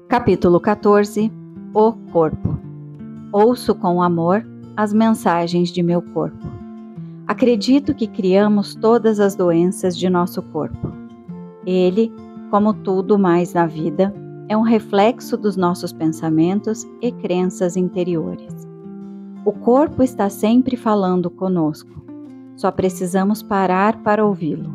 Capítulo 14. O corpo. Ouço com amor as mensagens de meu corpo. Acredito que criamos todas as doenças de nosso corpo. Ele, como tudo mais na vida, é um reflexo dos nossos pensamentos e crenças interiores. O corpo está sempre falando conosco. Só precisamos parar para ouvi-lo.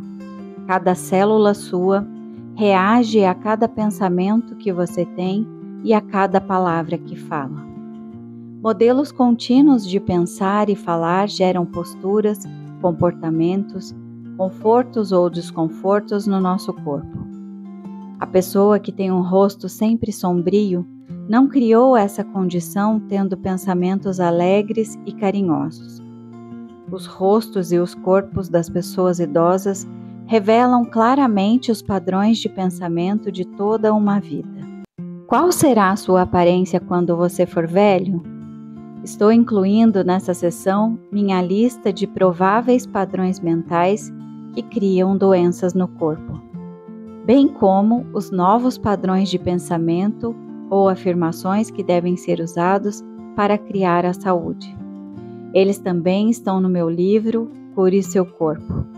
Cada célula sua reage a cada pensamento que você tem e a cada palavra que fala. Modelos contínuos de pensar e falar geram posturas, comportamentos, confortos ou desconfortos no nosso corpo. A pessoa que tem um rosto sempre sombrio não criou essa condição tendo pensamentos alegres e carinhosos. Os rostos e os corpos das pessoas idosas revelam claramente os padrões de pensamento de toda uma vida. Qual será a sua aparência quando você for velho? Estou incluindo nessa sessão minha lista de prováveis padrões mentais que criam doenças no corpo, bem como os novos padrões de pensamento ou afirmações que devem ser usados para criar a saúde. Eles também estão no meu livro Cure Seu Corpo.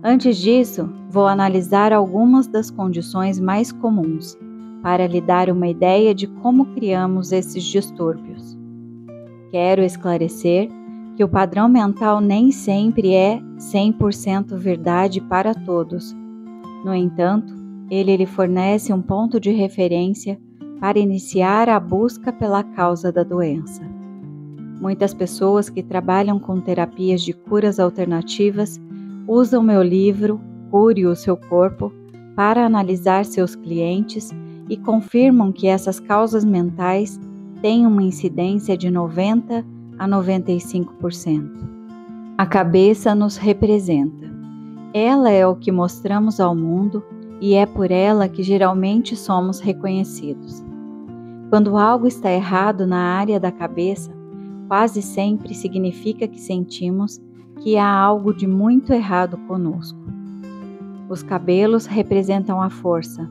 Antes disso, vou analisar algumas das condições mais comuns, para lhe dar uma ideia de como criamos esses distúrbios. Quero esclarecer que o padrão mental nem sempre é 100% verdade para todos. No entanto, ele lhe fornece um ponto de referência para iniciar a busca pela causa da doença. Muitas pessoas que trabalham com terapias de curas alternativas usam meu livro Cure o Seu Corpo para analisar seus clientes e confirmam que essas causas mentais têm uma incidência de 90% a 95%. A cabeça nos representa. Ela é o que mostramos ao mundo e é por ela que geralmente somos reconhecidos. Quando algo está errado na área da cabeça, quase sempre significa que sentimos que há algo de muito errado conosco. Os cabelos representam a força.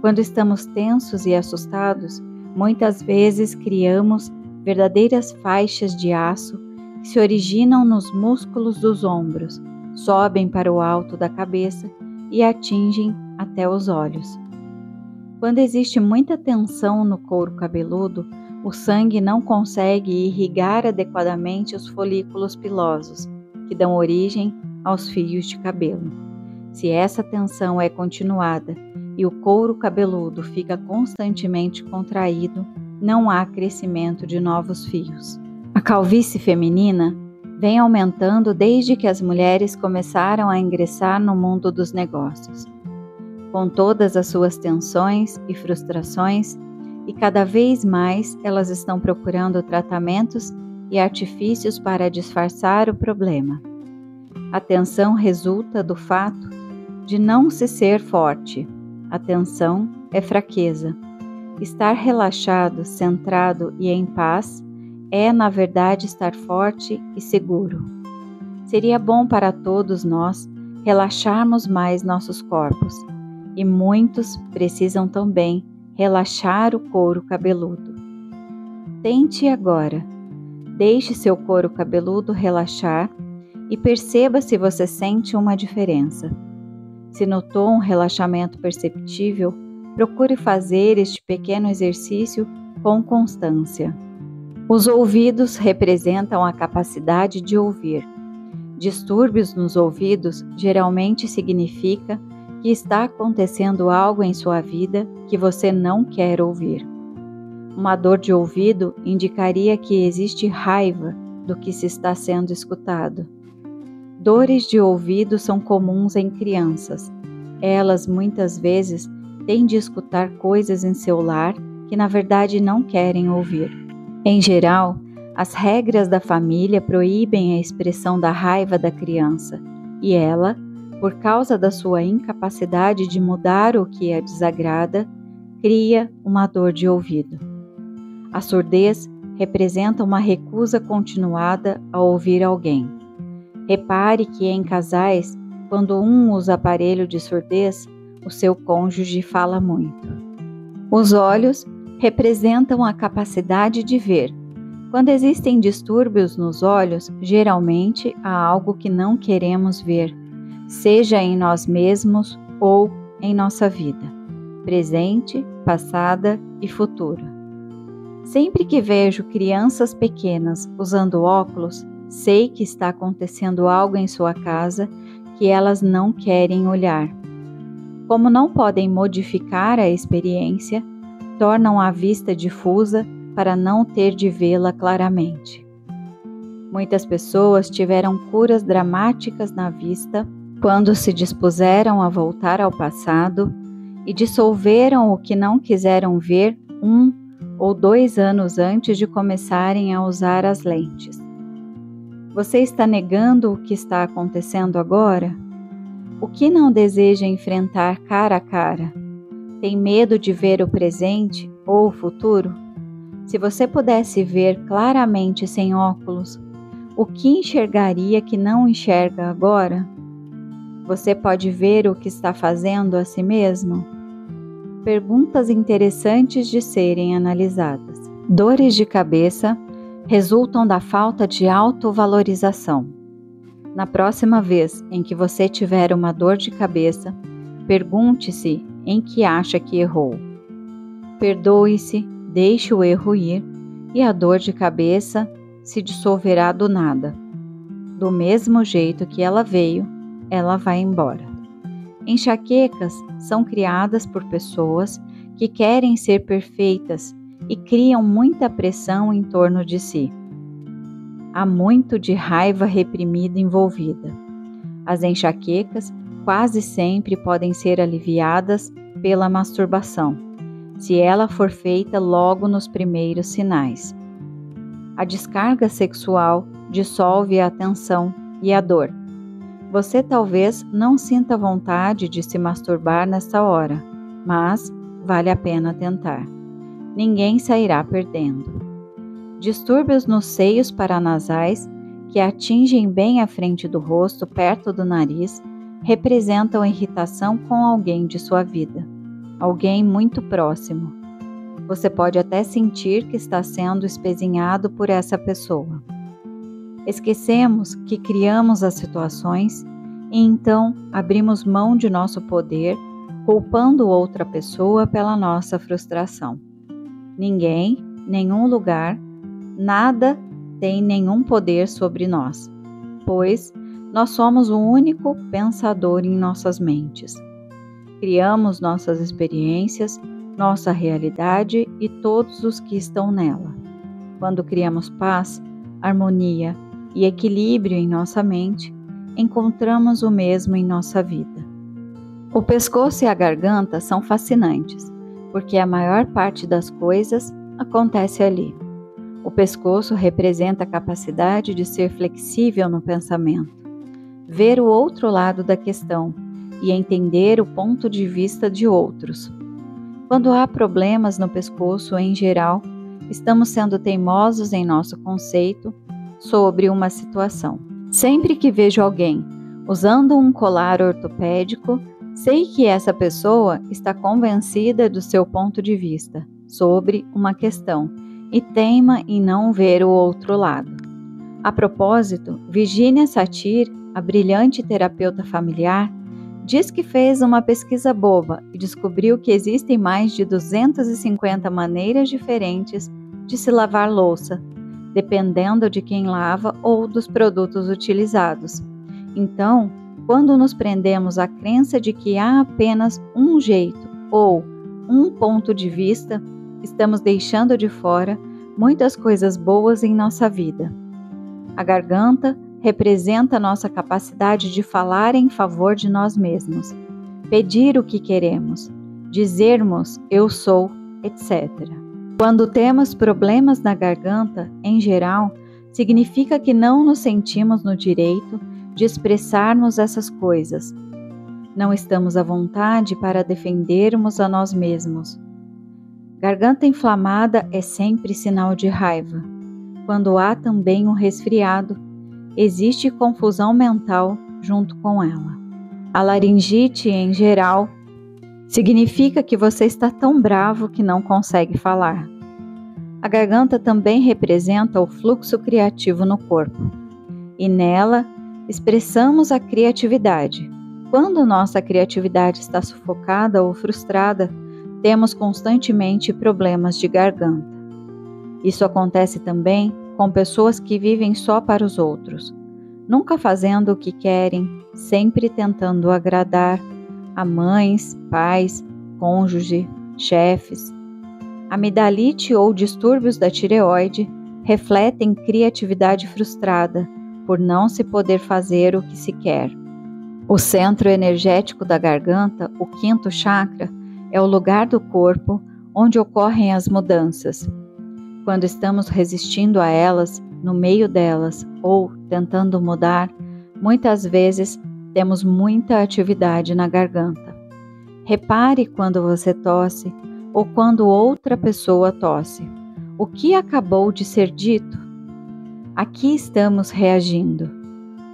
Quando estamos tensos e assustados, muitas vezes criamos verdadeiras faixas de aço que se originam nos músculos dos ombros, sobem para o alto da cabeça e atingem até os olhos. Quando existe muita tensão no couro cabeludo, o sangue não consegue irrigar adequadamente os folículos pilosos, que dão origem aos fios de cabelo. Se essa tensão é continuada e o couro cabeludo fica constantemente contraído, não há crescimento de novos fios. A calvície feminina vem aumentando desde que as mulheres começaram a ingressar no mundo dos negócios. Com todas as suas tensões e frustrações, e cada vez mais elas estão procurando tratamentos e artifícios para disfarçar o problema. A tensão resulta do fato de não se ser forte. A tensão é fraqueza. Estar relaxado, centrado e em paz é, na verdade, estar forte e seguro. Seria bom para todos nós relaxarmos mais nossos corpos, e muitos precisam também relaxar o couro cabeludo. Tente agora. Deixe seu couro cabeludo relaxar e perceba se você sente uma diferença. Se notou um relaxamento perceptível, procure fazer este pequeno exercício com constância. Os ouvidos representam a capacidade de ouvir. Distúrbios nos ouvidos geralmente significa que está acontecendo algo em sua vida que você não quer ouvir. Uma dor de ouvido indicaria que existe raiva do que se está sendo escutado. Dores de ouvido são comuns em crianças. Elas muitas vezes têm de escutar coisas em seu lar que na verdade não querem ouvir. Em geral, as regras da família proíbem a expressão da raiva da criança e ela, por causa da sua incapacidade de mudar o que a desagrada, cria uma dor de ouvido. A surdez representa uma recusa continuada a ouvir alguém. Repare que em casais, quando um usa aparelho de surdez, o seu cônjuge fala muito. Os olhos representam a capacidade de ver. Quando existem distúrbios nos olhos, geralmente há algo que não queremos ver, seja em nós mesmos ou em nossa vida, presente, passada e futura. Sempre que vejo crianças pequenas usando óculos, sei que está acontecendo algo em sua casa que elas não querem olhar. Como não podem modificar a experiência, tornam a vista difusa para não ter de vê-la claramente. Muitas pessoas tiveram curas dramáticas na vista quando se dispuseram a voltar ao passado e dissolveram o que não quiseram ver 1 ou 2 anos antes de começarem a usar as lentes. Você está negando o que está acontecendo agora? O que não deseja enfrentar cara a cara? Tem medo de ver o presente ou o futuro? Se você pudesse ver claramente sem óculos, o que enxergaria que não enxerga agora? Você pode ver o que está fazendo a si mesmo? Perguntas interessantes de serem analisadas. Dores de cabeça resultam da falta de autovalorização. Na próxima vez em que você tiver uma dor de cabeça, pergunte-se em que acha que errou. Perdoe-se, deixe o erro ir e a dor de cabeça se dissolverá do nada. Do mesmo jeito que ela veio, ela vai embora. Enxaquecas são criadas por pessoas que querem ser perfeitas e criam muita pressão em torno de si. Há muito de raiva reprimida envolvida. As enxaquecas quase sempre podem ser aliviadas pela masturbação, se ela for feita logo nos primeiros sinais. A descarga sexual dissolve a tensão e a dor. Você talvez não sinta vontade de se masturbar nesta hora, mas vale a pena tentar. Ninguém sairá perdendo. Distúrbios nos seios paranasais, que atingem bem a frente do rosto, perto do nariz, representam irritação com alguém de sua vida, alguém muito próximo. Você pode até sentir que está sendo espezinhado por essa pessoa. Esquecemos que criamos as situações e então abrimos mão de nosso poder, culpando outra pessoa pela nossa frustração. Ninguém, nenhum lugar, nada tem nenhum poder sobre nós, pois nós somos o único pensador em nossas mentes. Criamos nossas experiências, nossa realidade e todos os que estão nela. Quando criamos paz, harmonia e equilíbrio em nossa mente, encontramos o mesmo em nossa vida. O pescoço e a garganta são fascinantes, porque a maior parte das coisas acontece ali. O pescoço representa a capacidade de ser flexível no pensamento, ver o outro lado da questão e entender o ponto de vista de outros. Quando há problemas no pescoço, em geral, estamos sendo teimosos em nosso conceito sobre uma situação. Sempre que vejo alguém usando um colar ortopédico, sei que essa pessoa está convencida do seu ponto de vista sobre uma questão e teima em não ver o outro lado. A propósito, Virginia Satir, a brilhante terapeuta familiar, diz que fez uma pesquisa boba e descobriu que existem mais de 250 maneiras diferentes de se lavar louça, dependendo de quem lava ou dos produtos utilizados. Então, quando nos prendemos à crença de que há apenas um jeito ou um ponto de vista, estamos deixando de fora muitas coisas boas em nossa vida. A garganta representa nossa capacidade de falar em favor de nós mesmos, pedir o que queremos, dizermos eu sou, etc. Quando temos problemas na garganta, em geral, significa que não nos sentimos no direito de expressarmos essas coisas. Não estamos à vontade para defendermos a nós mesmos. Garganta inflamada é sempre sinal de raiva. Quando há também um resfriado, existe confusão mental junto com ela. A laringite, em geral, Significa que você está tão bravo que não consegue falar. A garganta também representa o fluxo criativo no corpo, e nela expressamos a criatividade. Quando nossa criatividade está sufocada ou frustrada, temos constantemente problemas de garganta. Isso acontece também com pessoas que vivem só para os outros, nunca fazendo o que querem, sempre tentando agradar a mães, pais, cônjuge, chefes. Amidalite ou distúrbios da tireoide refletem criatividade frustrada por não se poder fazer o que se quer. O centro energético da garganta, o quinto chakra, é o lugar do corpo onde ocorrem as mudanças. Quando estamos resistindo a elas, no meio delas ou tentando mudar, muitas vezes temos muita atividade na garganta. Repare quando você tosse ou quando outra pessoa tosse. O que acabou de ser dito? Aqui estamos reagindo.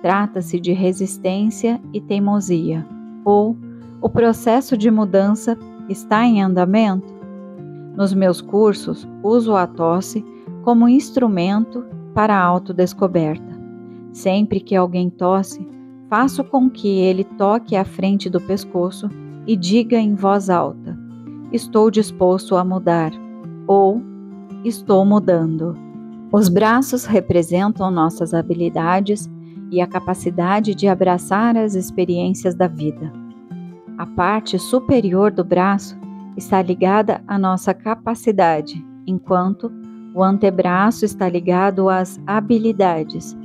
Trata-se de resistência e teimosia, ou o processo de mudança está em andamento? Nos meus cursos, uso a tosse como instrumento para a autodescoberta. Sempre que alguém tosse, faço com que ele toque a frente do pescoço e diga em voz alta: estou disposto a mudar, ou estou mudando. Os braços representam nossas habilidades e a capacidade de abraçar as experiências da vida. A parte superior do braço está ligada à nossa capacidade, enquanto o antebraço está ligado às habilidades.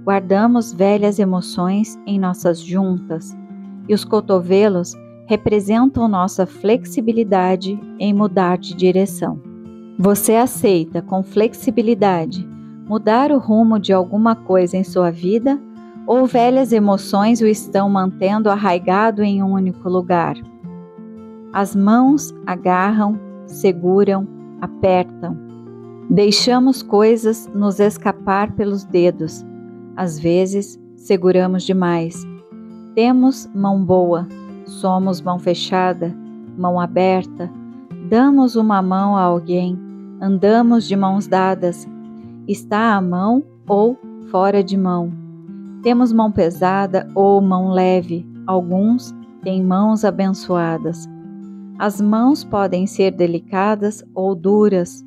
Guardamos velhas emoções em nossas juntas e os cotovelos representam nossa flexibilidade em mudar de direção. Você aceita com flexibilidade mudar o rumo de alguma coisa em sua vida ou velhas emoções o estão mantendo arraigado em um único lugar? As mãos agarram, seguram, apertam. Deixamos coisas nos escapar pelos dedos. Às vezes, seguramos demais. Temos mão boa, somos mão fechada, mão aberta, damos uma mão a alguém, andamos de mãos dadas. Está à mão ou fora de mão. Temos mão pesada ou mão leve. Alguns têm mãos abençoadas. As mãos podem ser delicadas ou duras,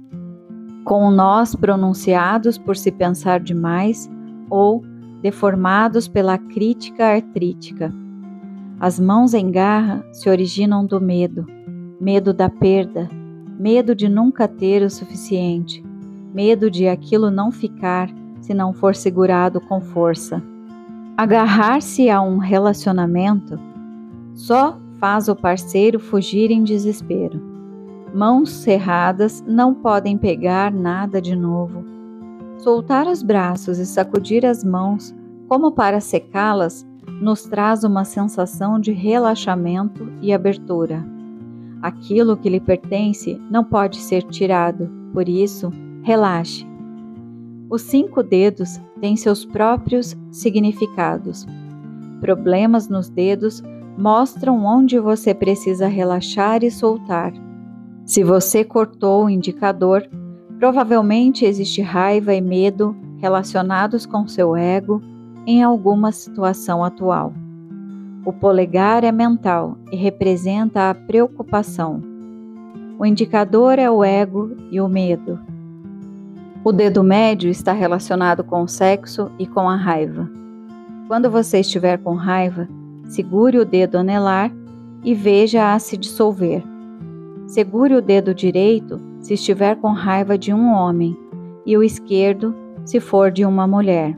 com nós pronunciados por se pensar demais ou deformados pela crítica artrítica. As mãos em garra se originam do medo, medo da perda, medo de nunca ter o suficiente, medo de aquilo não ficar se não for segurado com força. Agarrar-se a um relacionamento só faz o parceiro fugir em desespero. Mãos cerradas não podem pegar nada de novo. Soltar os braços e sacudir as mãos, como para secá-las, nos traz uma sensação de relaxamento e abertura. Aquilo que lhe pertence não pode ser tirado, por isso, relaxe. Os 5 dedos têm seus próprios significados. Problemas nos dedos mostram onde você precisa relaxar e soltar. Se você cortou o indicador, provavelmente existe raiva e medo relacionados com seu ego em alguma situação atual. O polegar é mental e representa a preocupação. O indicador é o ego e o medo. O dedo médio está relacionado com o sexo e com a raiva. Quando você estiver com raiva, segure o dedo anelar e veja-a se dissolver. Segure o dedo direito se estiver com raiva de um homem e o esquerdo se for de uma mulher.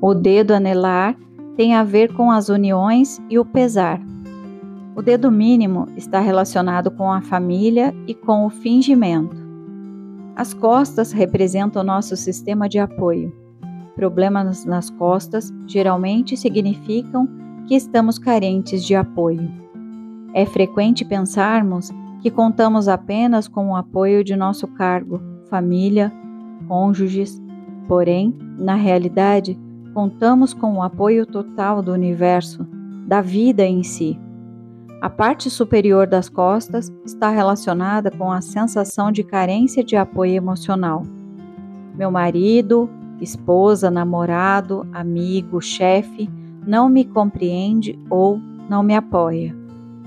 O dedo anelar tem a ver com as uniões e o pesar. O dedo mínimo está relacionado com a família e com o fingimento. As costas representam nosso sistema de apoio. Problemas nas costas geralmente significam que estamos carentes de apoio. É frequente pensarmos que contamos apenas com o apoio de nosso cargo, família, cônjuges. Porém, na realidade, contamos com o apoio total do universo, da vida em si. A parte superior das costas está relacionada com a sensação de carência de apoio emocional. Meu marido, esposa, namorado, amigo, chefe não me compreende ou não me apoia.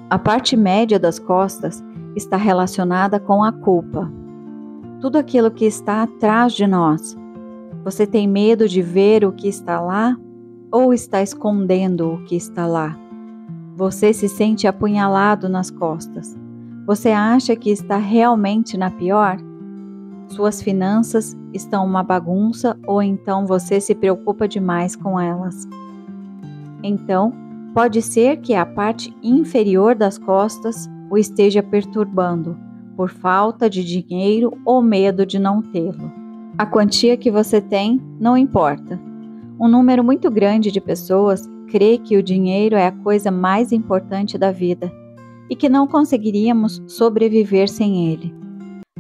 A parte média das costas está relacionada com a culpa. Tudo aquilo que está atrás de nós. Você tem medo de ver o que está lá ou está escondendo o que está lá? Você se sente apunhalado nas costas. Você acha que está realmente na pior? Suas finanças estão uma bagunça ou então você se preocupa demais com elas? Então, pode ser que a parte inferior das costas o esteja perturbando, por falta de dinheiro ou medo de não tê-lo. A quantia que você tem não importa. Um número muito grande de pessoas crê que o dinheiro é a coisa mais importante da vida e que não conseguiríamos sobreviver sem ele.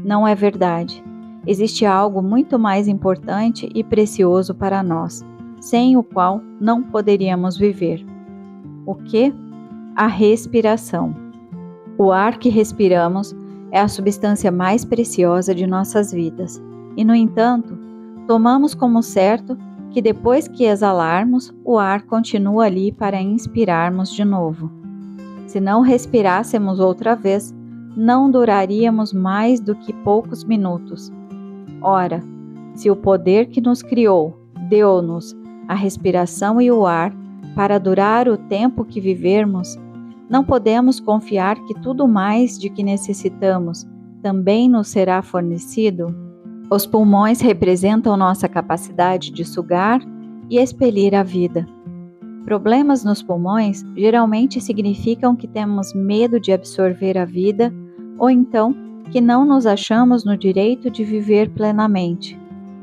Não é verdade. Existe algo muito mais importante e precioso para nós, sem o qual não poderíamos viver. O que? A respiração. O ar que respiramos é a substância mais preciosa de nossas vidas. E, no entanto, tomamos como certo que depois que exalarmos, o ar continua ali para inspirarmos de novo. Se não respirássemos outra vez, não duraríamos mais do que poucos minutos. Ora, se o poder que nos criou deu-nos a respiração e o ar para durar o tempo que vivermos, não podemos confiar que tudo mais de que necessitamos também nos será fornecido? Os pulmões representam nossa capacidade de sugar e expelir a vida. Problemas nos pulmões geralmente significam que temos medo de absorver a vida ou então que não nos achamos no direito de viver plenamente.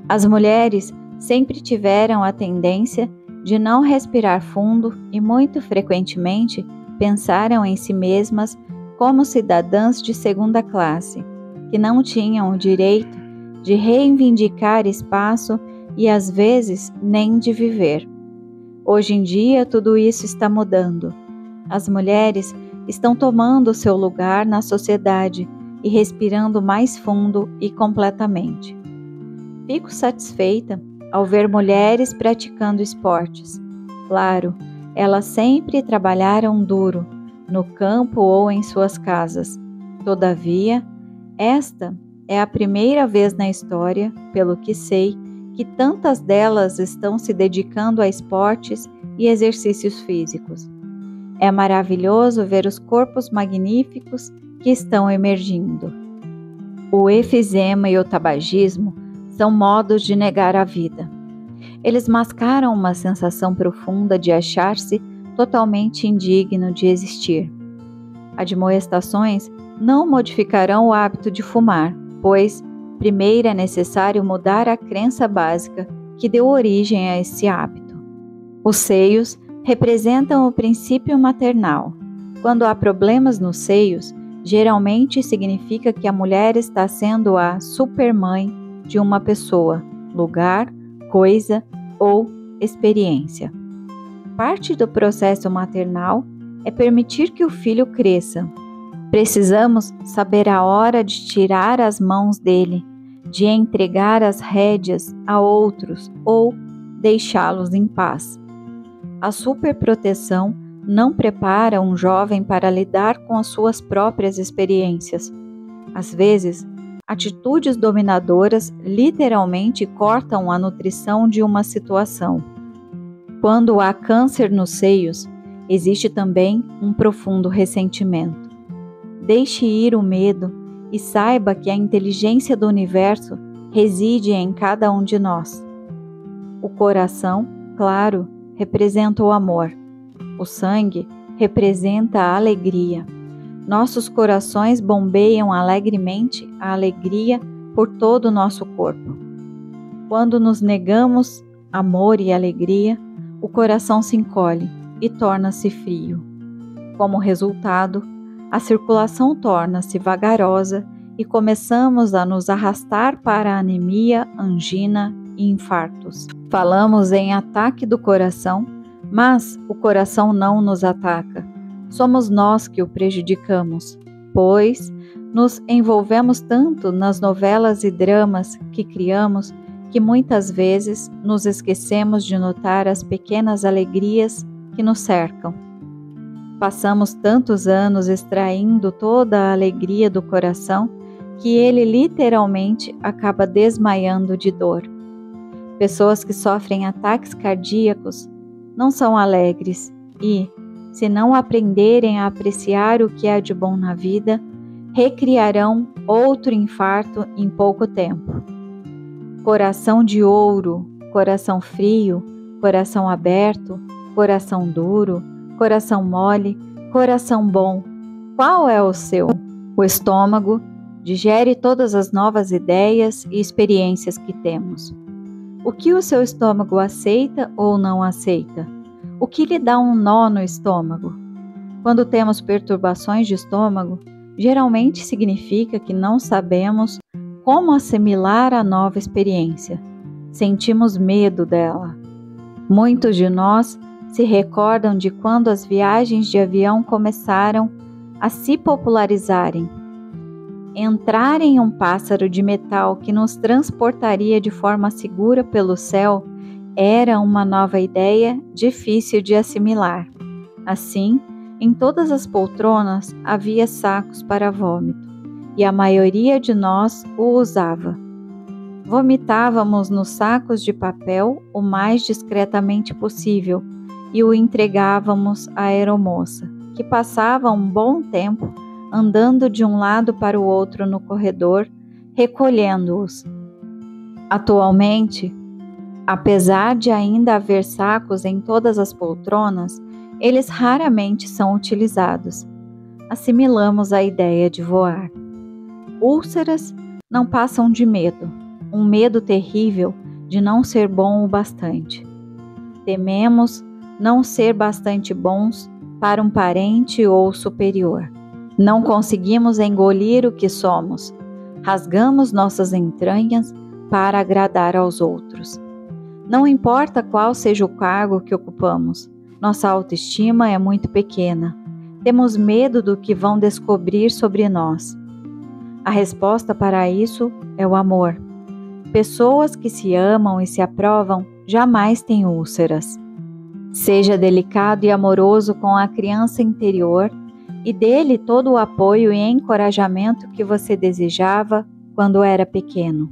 As mulheres sempre tiveram a tendência de não respirar fundo e muito frequentemente pensaram em si mesmas como cidadãs de segunda classe, que não tinham o direito de reivindicar espaço e às vezes nem de viver. Hoje em dia tudo isso está mudando. As mulheres estão tomando seu lugar na sociedade e respirando mais fundo e completamente. Fico satisfeita ao ver mulheres praticando esportes. Claro, elas sempre trabalharam duro, no campo ou em suas casas. Todavia, esta é a primeira vez na história, pelo que sei, que tantas delas estão se dedicando a esportes e exercícios físicos. É maravilhoso ver os corpos magníficos que estão emergindo. O efizema e o tabagismo são modos de negar a vida. Eles mascaram uma sensação profunda de achar-se totalmente indigno de existir. Admoestações não modificarão o hábito de fumar, pois, primeiro é necessário mudar a crença básica que deu origem a esse hábito. Os seios representam o princípio maternal. Quando há problemas nos seios, geralmente significa que a mulher está sendo a supermãe de uma pessoa, lugar, coisa ou experiência. Parte do processo maternal é permitir que o filho cresça. Precisamos saber a hora de tirar as mãos dele, de entregar as rédeas a outros ou deixá-los em paz. A superproteção não prepara um jovem para lidar com as suas próprias experiências. Às vezes, atitudes dominadoras literalmente cortam a nutrição de uma situação. Quando há câncer nos seios, existe também um profundo ressentimento. Deixe ir o medo e saiba que a inteligência do universo reside em cada um de nós. O coração, claro, representa o amor. O sangue representa a alegria. Nossos corações bombeiam alegremente a alegria por todo o nosso corpo. Quando nos negamos amor e alegria, o coração se encolhe e torna-se frio. Como resultado, a circulação torna-se vagarosa e começamos a nos arrastar para a anemia, angina e infartos. Falamos em ataque do coração, mas o coração não nos ataca. Somos nós que o prejudicamos, pois nos envolvemos tanto nas novelas e dramas que criamos que muitas vezes nos esquecemos de notar as pequenas alegrias que nos cercam. Passamos tantos anos extraindo toda a alegria do coração que ele literalmente acaba desmaiando de dor. Pessoas que sofrem ataques cardíacos não são alegres e, se não aprenderem a apreciar o que há de bom na vida, recriarão outro infarto em pouco tempo. Coração de ouro, coração frio, coração aberto, coração duro, coração mole, coração bom. Qual é o seu? O estômago digere todas as novas ideias e experiências que temos. O que o seu estômago aceita ou não aceita? O que lhe dá um nó no estômago? Quando temos perturbações de estômago, geralmente significa que não sabemos como assimilar a nova experiência. Sentimos medo dela. Muitos de nós se recordam de quando as viagens de avião começaram a se popularizarem. Entrar em um pássaro de metal que nos transportaria de forma segura pelo céu era uma nova ideia difícil de assimilar. Assim, em todas as poltronas havia sacos para vômito, e a maioria de nós o usava. Vomitávamos nos sacos de papel o mais discretamente possível e o entregávamos à aeromoça, que passava um bom tempo andando de um lado para o outro no corredor, recolhendo-os. Atualmente, apesar de ainda haver sacos em todas as poltronas, eles raramente são utilizados. Assimilamos a ideia de voar. Úlceras não passam de medo, um medo terrível de não ser bom o bastante. Tememos não ser bastante bons para um parente ou superior. Não conseguimos engolir o que somos. Rasgamos nossas entranhas para agradar aos outros. Não importa qual seja o cargo que ocupamos, nossa autoestima é muito pequena. Temos medo do que vão descobrir sobre nós. A resposta para isso é o amor. Pessoas que se amam e se aprovam jamais têm úlceras. Seja delicado e amoroso com a criança interior e dê-lhe todo o apoio e encorajamento que você desejava quando era pequeno.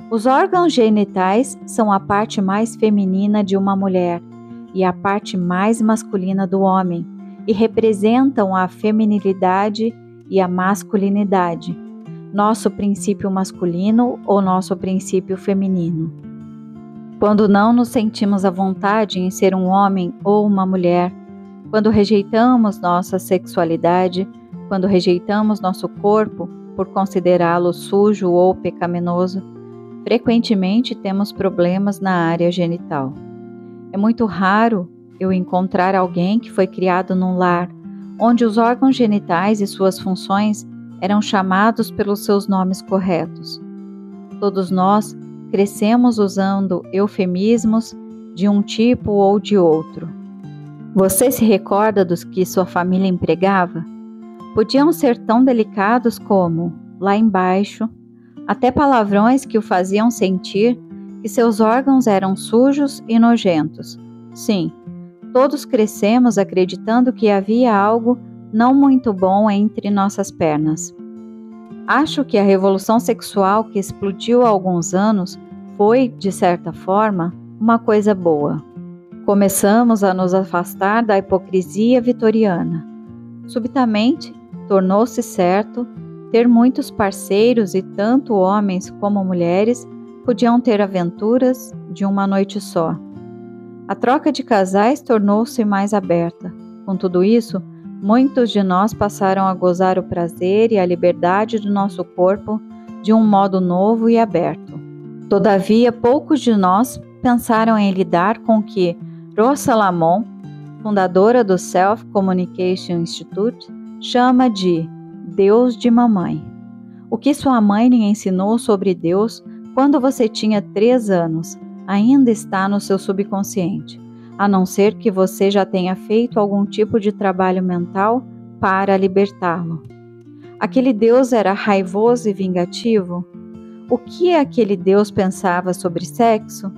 Os órgãos genitais são a parte mais feminina de uma mulher e a parte mais masculina do homem e representam a feminilidade e a masculinidade, nosso princípio masculino ou nosso princípio feminino. Quando não nos sentimos à vontade em ser um homem ou uma mulher, quando rejeitamos nossa sexualidade, quando rejeitamos nosso corpo por considerá-lo sujo ou pecaminoso, frequentemente temos problemas na área genital. É muito raro eu encontrar alguém que foi criado num lar onde os órgãos genitais e suas funções eram chamados pelos seus nomes corretos. Todos nós crescemos usando eufemismos de um tipo ou de outro. Você se recorda dos que sua família empregava? Podiam ser tão delicados como lá embaixo, até palavrões que o faziam sentir que seus órgãos eram sujos e nojentos. Sim, todos crescemos acreditando que havia algo não muito bom entre nossas pernas. Acho que a revolução sexual que explodiu há alguns anos foi, de certa forma, uma coisa boa. Começamos a nos afastar da hipocrisia vitoriana. Subitamente, tornou-se certo ter muitos parceiros e tanto homens como mulheres podiam ter aventuras de uma noite só. A troca de casais tornou-se mais aberta. Com tudo isso, muitos de nós passaram a gozar o prazer e a liberdade do nosso corpo de um modo novo e aberto. Todavia, poucos de nós pensaram em lidar com o que Rosa Lamont, fundadora do Self Communication Institute, chama de Deus de mamãe. O que sua mãe lhe ensinou sobre Deus quando você tinha 3 anos ainda está no seu subconsciente. a não ser que você já tenha feito algum tipo de trabalho mental para libertá-lo. Aquele Deus era raivoso e vingativo? O que aquele Deus pensava sobre sexo?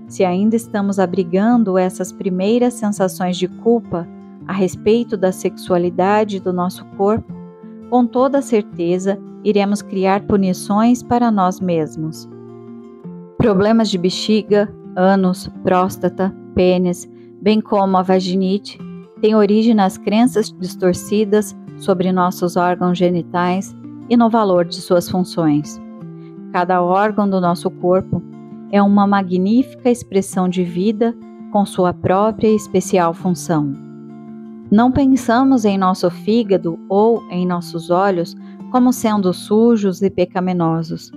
Se ainda estamos abrigando essas primeiras sensações de culpa a respeito da sexualidade do nosso corpo, com toda certeza iremos criar punições para nós mesmos. Problemas de bexiga, ânus, próstata, pênis, bem como a vaginite, têm origem nas crenças distorcidas sobre nossos órgãos genitais e no valor de suas funções. Cada órgão do nosso corpo é uma magnífica expressão de vida com sua própria e especial função. Não pensamos em nosso fígado ou em nossos olhos como sendo sujos e pecaminosos.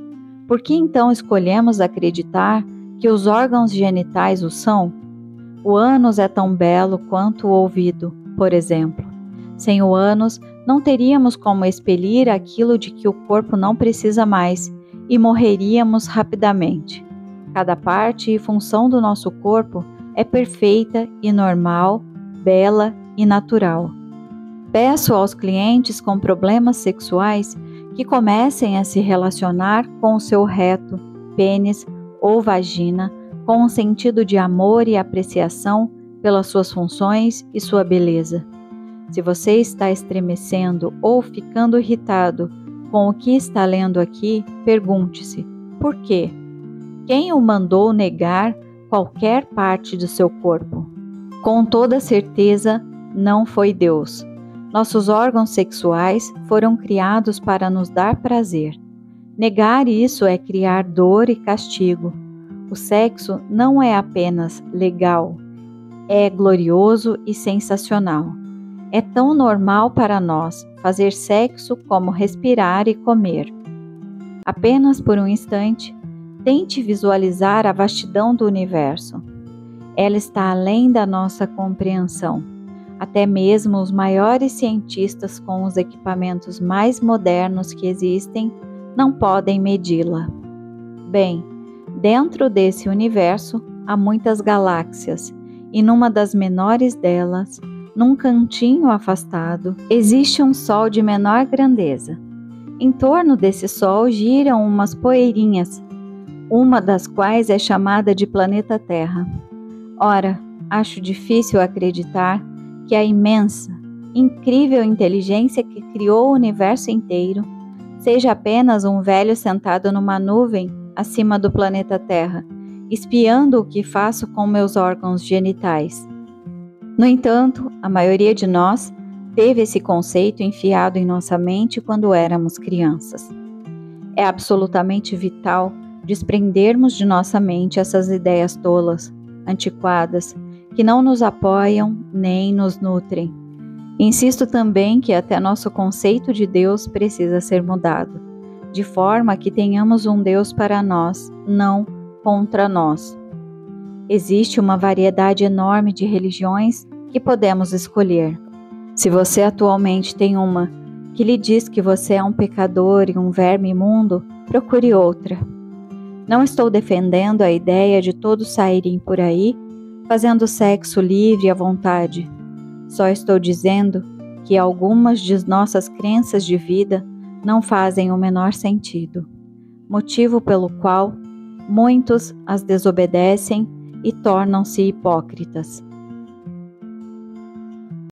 Por que então escolhemos acreditar que os órgãos genitais o são? O ânus é tão belo quanto o ouvido, por exemplo. Sem o ânus, não teríamos como expelir aquilo de que o corpo não precisa mais e morreríamos rapidamente. Cada parte e função do nosso corpo é perfeita e normal, bela e natural. Peço aos clientes com problemas sexuais que comecem a se relacionar com o seu reto, pênis ou vagina com um sentido de amor e apreciação pelas suas funções e sua beleza. Se você está estremecendo ou ficando irritado com o que está lendo aqui, pergunte-se: por quê? Quem o mandou negar qualquer parte do seu corpo? Com toda certeza, não foi Deus. Nossos órgãos sexuais foram criados para nos dar prazer. Negar isso é criar dor e castigo. O sexo não é apenas legal, é glorioso e sensacional. É tão normal para nós fazer sexo como respirar e comer. Apenas por um instante, tente visualizar a vastidão do universo. Ela está além da nossa compreensão. Até mesmo os maiores cientistas com os equipamentos mais modernos que existem não podem medi-la. Bem, dentro desse universo há muitas galáxias, e numa das menores delas, num cantinho afastado, existe um Sol de menor grandeza. Em torno desse Sol giram umas poeirinhas, uma das quais é chamada de planeta Terra. Ora, acho difícil acreditar que a imensa, incrível inteligência que criou o universo inteiro seja apenas um velho sentado numa nuvem acima do planeta Terra, espiando o que faço com meus órgãos genitais. No entanto, a maioria de nós teve esse conceito enfiado em nossa mente quando éramos crianças. É absolutamente vital desprendermos de nossa mente essas ideias tolas, antiquadas, que não nos apoiam nem nos nutrem. Insisto também que até nosso conceito de Deus precisa ser mudado, de forma que tenhamos um Deus para nós, não contra nós. Existe uma variedade enorme de religiões que podemos escolher. Se você atualmente tem uma que lhe diz que você é um pecador e um verme imundo, procure outra. Não estou defendendo a ideia de todos saírem por aí fazendo sexo livre à vontade. Só estou dizendo que algumas de nossas crenças de vida não fazem o menor sentido, motivo pelo qual muitos as desobedecem e tornam-se hipócritas.